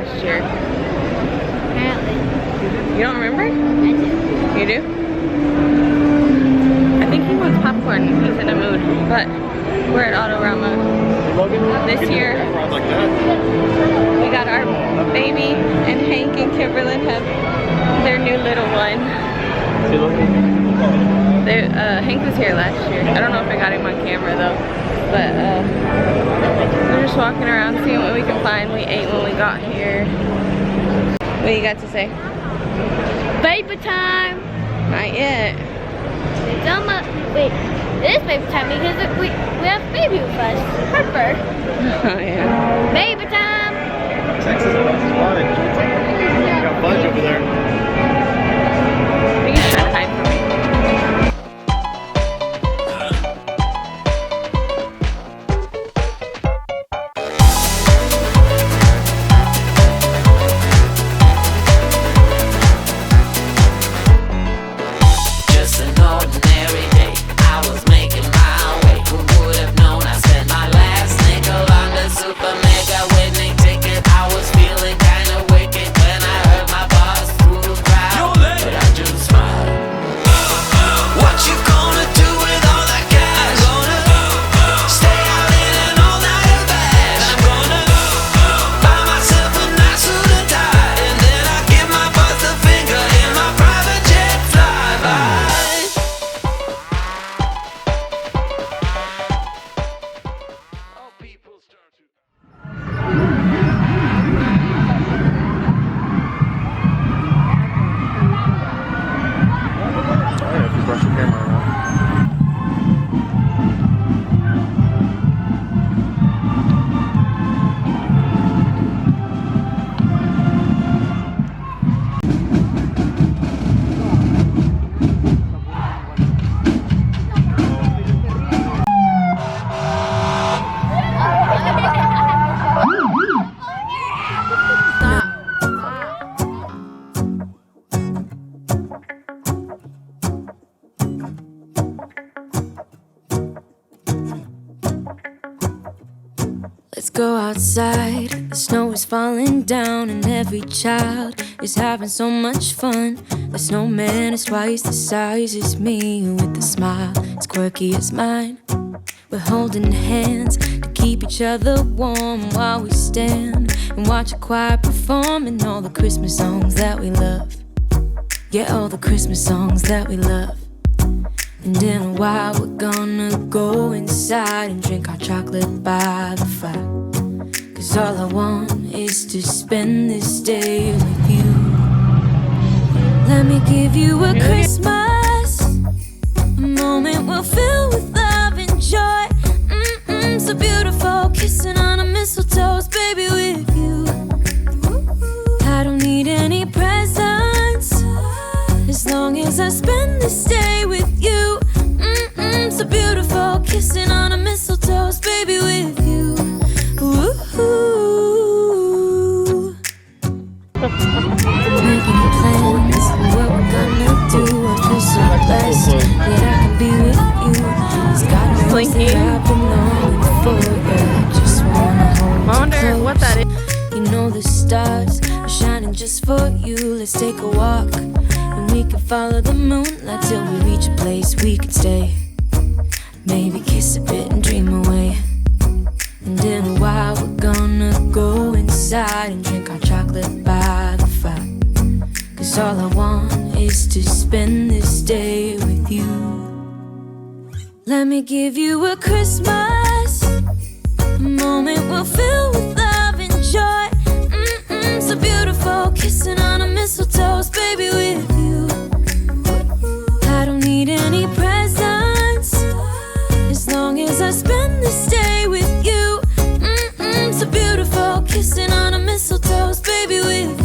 last year. Apparently. You don't remember? I do. You do? I think he wants popcorn. He's in a mood. But we're at Autorama. This year, we got our baby, and Hank and Kimberlyn have their new little one. Hank was here last year. I don't know if I got him on camera though. But we're just walking around seeing what we can find. We ate when we got here. What do you got to say? Baby time! Not yet. It's almost, wait, it is baby time because we have baby with us. Harper. Oh yeah. Baby time! Texas is about to fly. You got Budge over there. I think he's trying to hide from me. Let's go outside, the snow is falling down and every child is having so much fun. The snowman is twice the size as me, with a smile as quirky as mine. We're holding hands to keep each other warm while we stand and watch a choir performing all the Christmas songs that we love. Yeah, all the Christmas songs that we love. And in a while we're gonna go inside and drink our chocolate by the fire. 'Cause all I want is to spend this day with you. Let me give you a Christmas, a moment we'll fill with love and joy. So beautiful, kissing on a mistletoe, baby, with you. I don't need any presents, as long as I spend this day with you. So beautiful, kissing on a mistletoe, baby, with you. Ooh. Making plans, what we're gonna do. I feel so blessed that I can be with you. It's got no things that I've been longing for. Yeah, I just wanna hold you. I wonder what that is. You know the stars are shining just for you. Let's take a walk and we can follow the moonlight till we reach a place we can stay. Maybe kiss a bit and dream away. And in a while we're gonna go inside and drink our chocolate by the fire. 'Cause all I want is to spend this day with you. Let me give you a Christmas, a moment we'll fill with love and joy. So beautiful, kissing on a mistletoe, baby, with you. I don't need any presents, as long as I spend this day with you. So beautiful, kissing on a mistletoe, baby, with you.